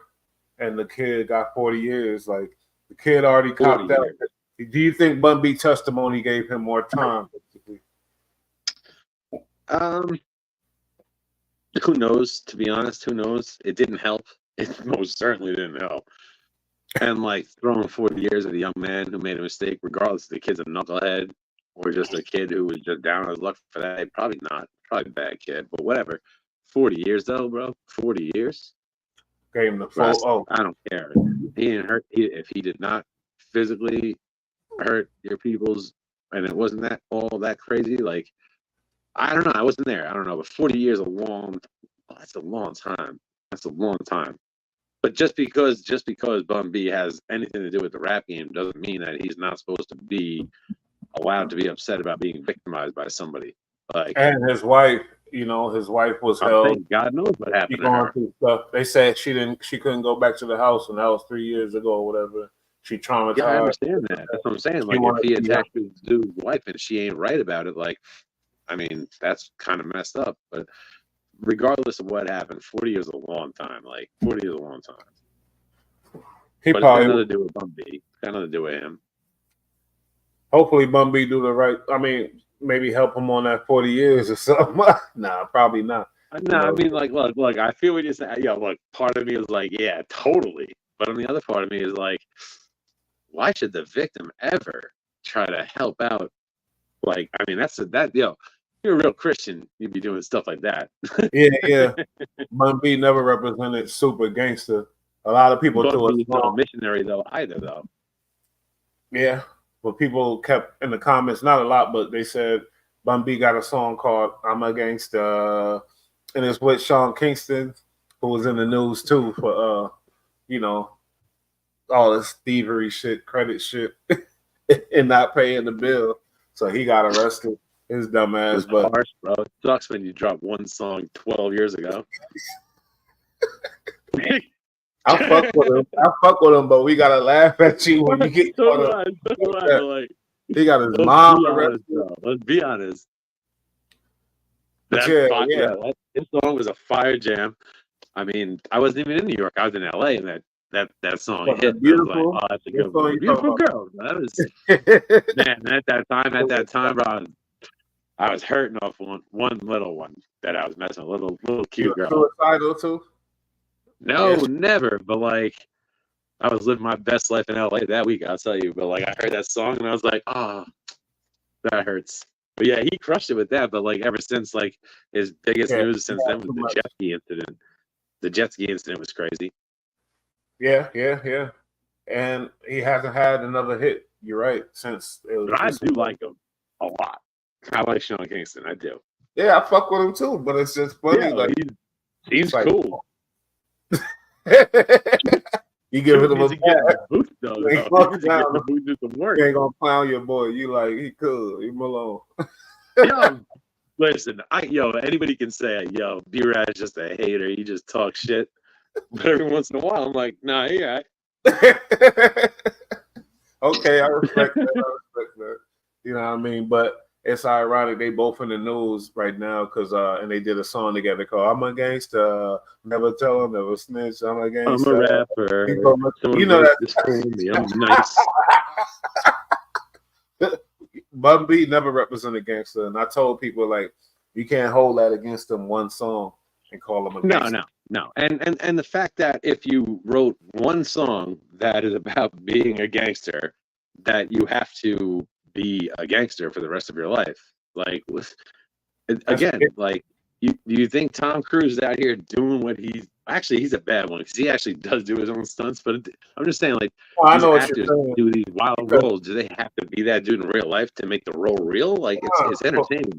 Speaker 1: and the kid got 40 years. Like, the kid already copped out. Do you think Bun B testimony gave him more time?
Speaker 2: Who knows? To be honest, who knows? It didn't help. It most certainly didn't help. And like throwing 40 years at a young man who made a mistake, regardless if the kid's a knucklehead or just a kid who was just down on his luck for that, probably not. Probably a bad kid, but whatever. 40 years though, bro. 40 years.
Speaker 1: Gave him the
Speaker 2: Bro,
Speaker 1: full. Oh,
Speaker 2: I don't care. He didn't hurt. If he did not physically hurt your people's, and it wasn't that all that crazy. Like I don't know. I wasn't there. I don't know. But 40 years that's a long time. That's a long time. But just because Bun B has anything to do with the rap game doesn't mean that he's not supposed to be allowed to be upset about being victimized by somebody. Like,
Speaker 1: and his wife, his wife was held.
Speaker 2: thank God knows what
Speaker 1: She
Speaker 2: happened to
Speaker 1: going
Speaker 2: her.
Speaker 1: through stuff. They said she couldn't go back to the house, and that was 3 years ago or whatever. She traumatized.
Speaker 2: Yeah, I understand that. That's what I'm saying. Like, if he attacked his dude's wife and she ain't right about it, like, I mean, that's kind of messed up. But regardless of what happened, 40 years is a long time. Like, 40 is a long time.
Speaker 1: He
Speaker 2: But
Speaker 1: probably
Speaker 2: it's got nothing to do with Bun B. It's got nothing to do with him.
Speaker 1: Hopefully Bun B do the right. I mean, maybe help him on that 40 years or something. Nah, probably not.
Speaker 2: No, I mean, like, look, I feel what you're saying. Yeah, look, part of me is like, yeah, totally. But on the other part of me is like, why should the victim ever try to help out? Like, I mean, you're a real Christian, you'd be doing stuff like that.
Speaker 1: Yeah. Bun B never represented super gangster. A lot of people do
Speaker 2: Bun
Speaker 1: it.
Speaker 2: not a missionary though, either though.
Speaker 1: Yeah, but people kept in the comments, not a lot, but they said Bun B got a song called "I'm a Gangsta," and it's with Sean Kingston, who was in the news too for all this thievery shit, credit shit, and not paying the bill. So he got arrested. His dumb ass. But
Speaker 2: harsh, bro. It sucks when you drop one song 12 years ago.
Speaker 1: I fuck with him, but we gotta laugh at you when you get caught up.
Speaker 2: Like,
Speaker 1: he got his mom arrested.
Speaker 2: Let's be honest.
Speaker 1: This
Speaker 2: song was a fire jam. I mean, I wasn't even in New York. I was in LA, and that song hit.
Speaker 1: Beautiful.
Speaker 2: Like, oh, that's a good one. Beautiful girl. That was man. At that time, bro, I was hurting off one little one that I was messing with, little cute girl.
Speaker 1: Suicidal too?
Speaker 2: No, never. But like, I was living my best life in LA that week. I'll tell you. But like, I heard that song and I was like, oh, that hurts. But yeah, he crushed it with that. But like, ever since, like, his biggest news since then was the jet ski incident. The jet ski incident was crazy.
Speaker 1: Yeah. And he hasn't had another hit. You're right. Since it was.
Speaker 2: But I do like him a lot. I like Sean Kingston. I do.
Speaker 1: Yeah, I fuck with him too. But it's just funny.
Speaker 2: Yeah,
Speaker 1: like
Speaker 2: he's cool.
Speaker 1: You give him a
Speaker 2: boost though.
Speaker 1: You ain't gonna clown your boy. You like he cool. Leave him alone.
Speaker 2: Yo, listen, anybody can say, yo, BULLRAD is just a hater. He just talks shit. But every once in a while, I'm like, nah, he all right.
Speaker 1: Okay, I respect that. You know what I mean? But it's ironic they both in the news right now because and they did a song together called "I'm a Gangsta." Never tell them, never snitch. I'm a gangsta.
Speaker 2: I'm a rapper.
Speaker 1: You know that.
Speaker 2: I'm nice.
Speaker 1: Bun B never represented gangster, and I told people like you can't hold that against them one song and call them a gangster.
Speaker 2: No. And the fact that if you wrote one song that is about being a gangster, that you have to be a gangster for the rest of your life. Like, like, do you think Tom Cruise is out here doing what he's a bad one because he actually does do his own stunts, but I'm just saying, like,
Speaker 1: I know
Speaker 2: actors do these wild roles. Do they have to be that dude in real life to make the role real? Like, it's entertaining.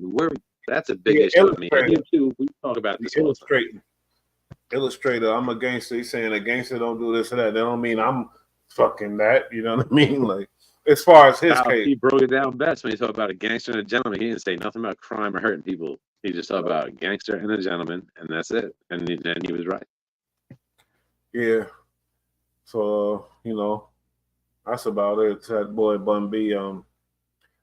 Speaker 2: That's a big issue with me. And you too, we talk about this.
Speaker 1: Illustrator, I'm a gangster. He's saying a gangster don't do this or that. That don't mean I'm fucking that. You know what I mean? Like, as far as his case,
Speaker 2: he broke it down best when he talked about a gangster and a gentleman. He didn't say nothing about crime or hurting people. He just talked about a gangster and a gentleman, and that's it. And he was right.
Speaker 1: Yeah. So that's about it. That boy Bun B. I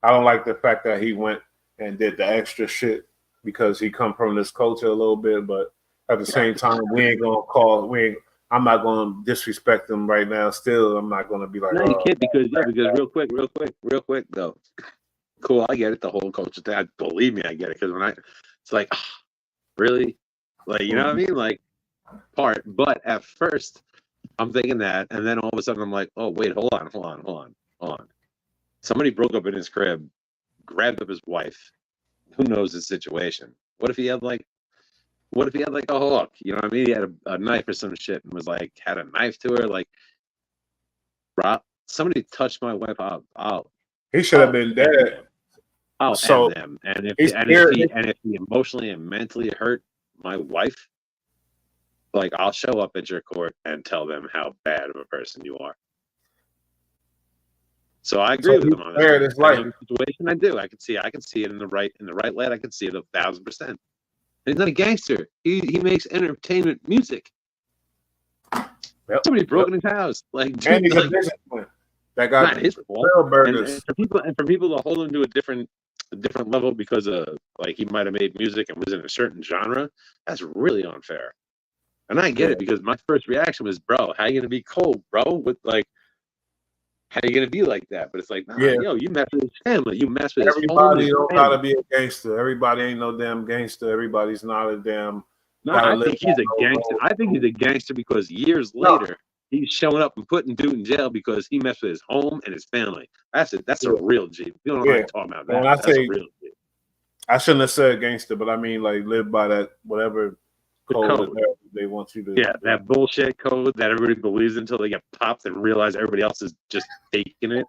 Speaker 1: don't like the fact that he went and did the extra shit because he come from this culture a little bit, but at the same time, I'm not going to disrespect him right now. Still, I'm not going to be like,
Speaker 2: no, you can't because real quick though. Cool, I get it. The whole culture thing. Believe me, I get it. Because it's like, really, Like, you know what I mean? Like, but at first I'm thinking that, and then all of a sudden I'm like, oh wait, hold on. Somebody broke up in his crib, grabbed up his wife. Who knows his situation? What if he had like a hook? You know what I mean? He had a knife or some shit and was like, had a knife to her. Like, Rob, somebody touched my wife.
Speaker 1: He should have been dead.
Speaker 2: I'll
Speaker 1: So,
Speaker 2: end them. And if he emotionally and mentally hurt my wife, like, I'll show up at your court and tell them how bad of a person you are. So I agree with him on that. Situation, I do. I can see it in the right light. I can see it 1,000%. He's not a gangster. He makes entertainment music.
Speaker 1: Yep.
Speaker 2: Somebody broke in his house. Like, dude,
Speaker 1: and he's a businessman. That got
Speaker 2: not his fault. And for people to hold him to a different level because of, like, he might have made music and was in a certain genre, that's really unfair. And I get it, because my first reaction was, bro, how you gonna be cold, bro? With, like, how you gonna be like that? But it's like, nah, yo, you mess with his family, you mess with
Speaker 1: everybody. Don't gotta be a gangster. Everybody ain't no damn gangster. Everybody's not a damn.
Speaker 2: No, I think he's a gangster. I think he's a gangster because years later he's showing up and putting dude in jail because he messed with his home and his family. That's it. That's a real G. You don't know how to talk about that. That's a real G.
Speaker 1: I shouldn't have said gangster, but I mean, like, live by that whatever code they want you to.
Speaker 2: Yeah, that bullshit code that everybody believes until they get popped and realize everybody else is just faking it.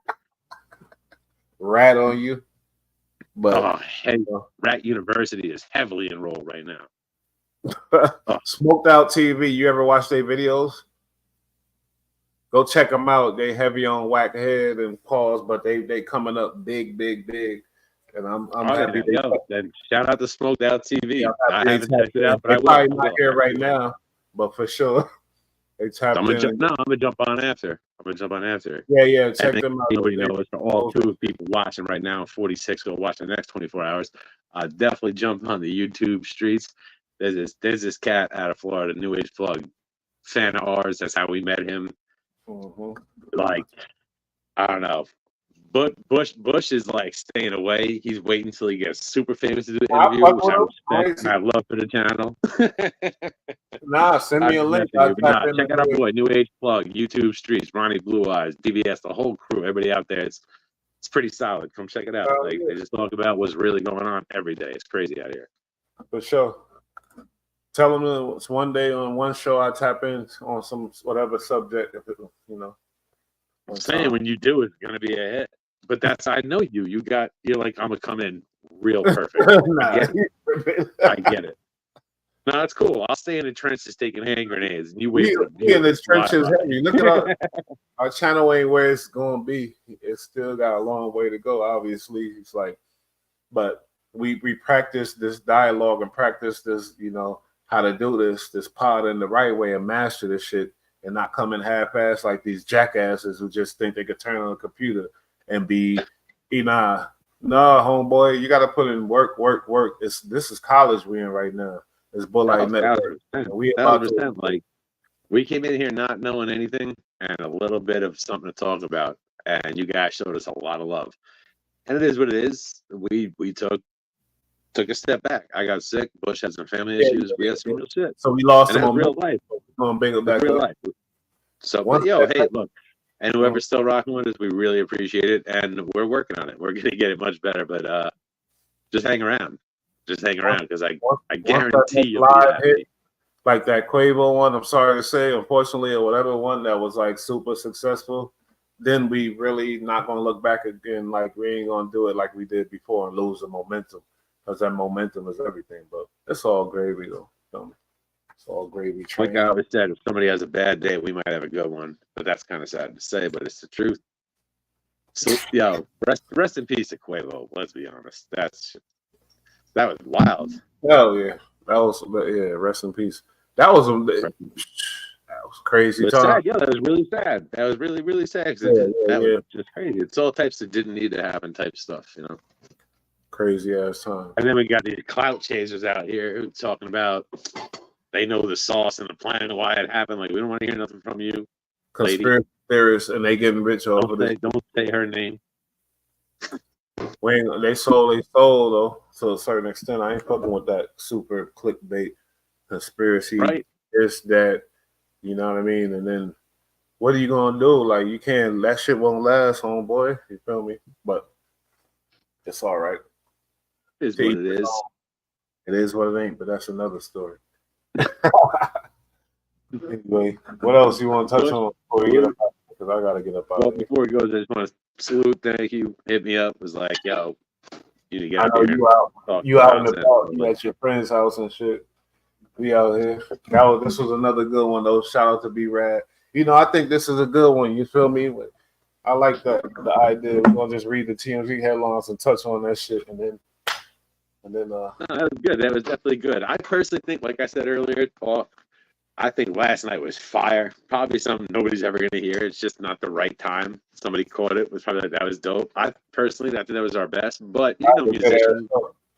Speaker 1: Rat on you. But
Speaker 2: Rat University is heavily enrolled right now.
Speaker 1: Smoked Out TV. You ever watch their videos? Go check them out. They heavy on whack head and paws, but they coming up big. And I'm happy.
Speaker 2: Then shout out to Smoked Out TV.
Speaker 1: Yeah,
Speaker 2: I haven't checked it out, but
Speaker 1: I will. Probably not here right now, but for sure. I'm gonna
Speaker 2: jump on after.
Speaker 1: Yeah. Check them out.
Speaker 2: Anybody knows, for all two people watching right now, 46 go watch the next 24 hours. Definitely jump on the YouTube streets. There's this cat out of Florida, New Age Plug, fan of ours. That's how we met him. Like, I don't know. But Bush is like staying away. He's waiting until he gets super famous to do the interview, which I respect and I love for the channel.
Speaker 1: Send me a link.
Speaker 2: Check out our boy, New Age Plug, YouTube Streets, Ronnie Blue Eyes, DVS, the whole crew, everybody out there. It's pretty solid. Come check it out. Like, they just talk about what's really going on every day. It's crazy out here.
Speaker 1: For sure. Tell them it's one day on one show I tap in on some whatever subject, you know.
Speaker 2: I'm saying when you do, it's gonna be a hit. But I know you're like, I'm gonna come in real perfect. I get it. No, it's cool. I'll stay in the trenches taking hand grenades, and you wait.
Speaker 1: We in the trenches heavy. Look at our channel ain't where it's gonna be. It's still got a long way to go. Obviously, it's like, but we practice this dialogue and practice this, you know, how to do this pod in the right way and master this shit and not come in half-ass like these jackasses who just think they could turn on a computer and be, nah, homeboy, you got to put in work. This is college we in right now. It's BULLRAD Network. We
Speaker 2: like, we came in here not knowing anything and a little bit of something to talk about, and you guys showed us a lot of love. And it is what it is. We took a step back. I got sick. Bush had some family issues. We had some real shit.
Speaker 1: So we lost some
Speaker 2: real life.
Speaker 1: Real life.
Speaker 2: So, but hey, look, and whoever's still rocking with us, we really appreciate it, and we're working on it. We're gonna get it much better, but just hang around. Because I guarantee you'll be happy.
Speaker 1: Like that Quavo one, I'm sorry to say, unfortunately, or whatever one that was like super successful, then we really not gonna look back again. Like, we ain't gonna do it like we did before and lose the momentum. Because that momentum is everything, but it's all gravy, though. It's all gravy.
Speaker 2: Like I always said, if somebody has a bad day, we might have a good one. But that's kind of sad to say, but it's the truth. So, rest in peace to Quavo. Let's be honest. That was wild.
Speaker 1: Hell yeah, rest in peace. That was crazy.
Speaker 2: Sad. Yeah, that was really sad. That was really, really sad. That was just crazy. It's all types that didn't need to happen type stuff, you know.
Speaker 1: Crazy ass time.
Speaker 2: And then we got these clout chasers out here talking about they know the sauce and the plan of why it happened. Like, we don't want to hear nothing from you.
Speaker 1: Conspiracy theorists, and they getting rich over this.
Speaker 2: Don't say her name.
Speaker 1: They sold though to a certain extent. I ain't fucking with that super clickbait. conspiracy,
Speaker 2: Right.
Speaker 1: this, that, you know what I mean? And then what are you gonna do? Like you can't that shit won't last, homeboy. You feel me? But it's all right.
Speaker 2: It is what it is.
Speaker 1: It is what it ain't, but that's another story. Anyway, what else you want to touch on before we get up? Because I gotta get up out
Speaker 2: Well,
Speaker 1: of here.
Speaker 2: before we go, I just want to salute. Thank you. Hit me up. Was like, yo, you need to get
Speaker 1: I
Speaker 2: up
Speaker 1: know
Speaker 2: here.
Speaker 1: you out.
Speaker 2: Talk
Speaker 1: You out in the
Speaker 2: nonsense.
Speaker 1: park. You at your friend's house and shit. We out here. This was another good one though. Shout out to BULLRAD. You know, I think this is a good one. You feel me? I like the idea. We're gonna just read the TMZ headlines and touch on that shit, and then.
Speaker 2: No, that was good. That was definitely good. I personally think, like I said earlier, Paul, I think last night was fire. Probably something nobody's ever going to hear. It's just not the right time. Somebody caught it. Was probably like, that was dope. I personally, I think that was our best. But you know, musicians,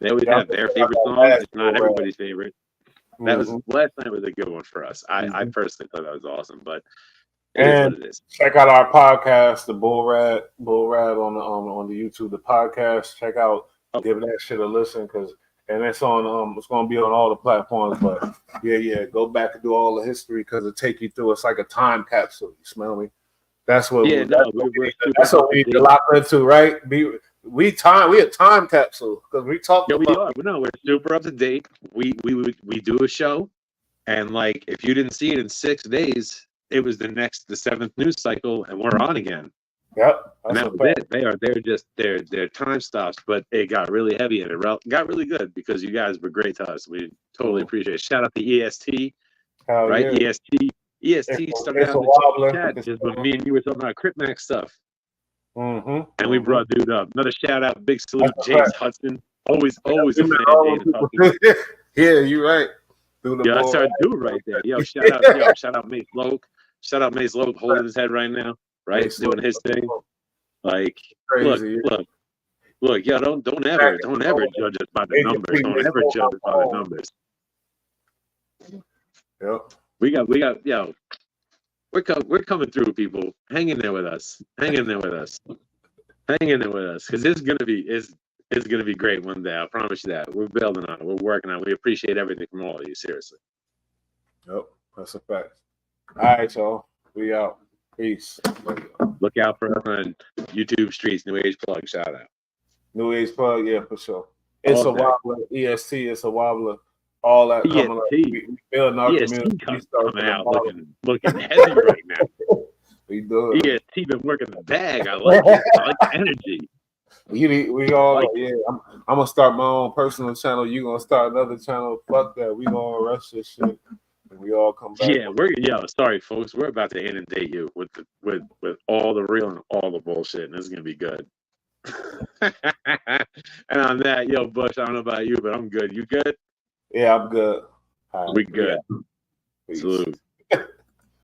Speaker 2: they always have their favorite song. It's not everybody's favorite. That was last night was a good one for us. I personally thought that was awesome. But it is what it is.
Speaker 1: Check out our podcast, the BULLRAD on the YouTube, the podcast. Check out, give that shit a listen, and it's on it's gonna be on all the platforms. But yeah, go back and do all the history because it take you through. It's like a time capsule. You smell me? That's what that's what we need to lock into, right? We a time capsule because we talk.
Speaker 2: Yeah, we are. No, we're super up to date. We do a show, and like if you didn't see it in 6 days, it was the 7th news cycle, and we're on again.
Speaker 1: Yep,
Speaker 2: and that was it. They're time stops, but it got really heavy and it got really good because you guys were great to us. We totally appreciate it. Shout out to EST, right? Yeah. EST started out in the chat just when me and you were talking about Crip Max stuff. And we brought dude up. Another shout out, big salute, James Hudson. Always a fan of James Hudson.
Speaker 1: Yeah, you're right.
Speaker 2: Yeah, that's our dude right there. Yo, shout out Mace Loke. Shout out Mace Loke holding his head right now, right? Doing his thing. Like, crazy. Look, yo, don't ever judge us by the numbers. Don't ever judge us by the numbers.
Speaker 1: Yep.
Speaker 2: We got, yo, we're coming through, people. Hang in there with us. Hang in there with us. Because it's gonna be great one day. I promise you that. We're building on it. We're working on it. We appreciate everything from all of you. Seriously.
Speaker 1: Yep, that's a fact. All right, y'all. We out. Peace.
Speaker 2: Look out for us on YouTube Streets. New Age Plug. Shout out.
Speaker 1: New Age Plug, yeah, for sure. It's a wobbler. EST. It's a wobbler. All that coming up. We building our community.
Speaker 2: Coming out looking heavy right now.
Speaker 1: We do it.
Speaker 2: EST been working the bag. I like it. I like the energy.
Speaker 1: We all I'm gonna start my own personal channel. You gonna start another channel. Fuck that. We gonna rush this shit. And we all come back.
Speaker 2: Yeah, sorry folks. We're about to inundate you with all the real and all the bullshit, and this is gonna be good. And on that, yo, Bush, I don't know about you, but I'm good. You good?
Speaker 1: Yeah, I'm good.
Speaker 2: We good. Salute.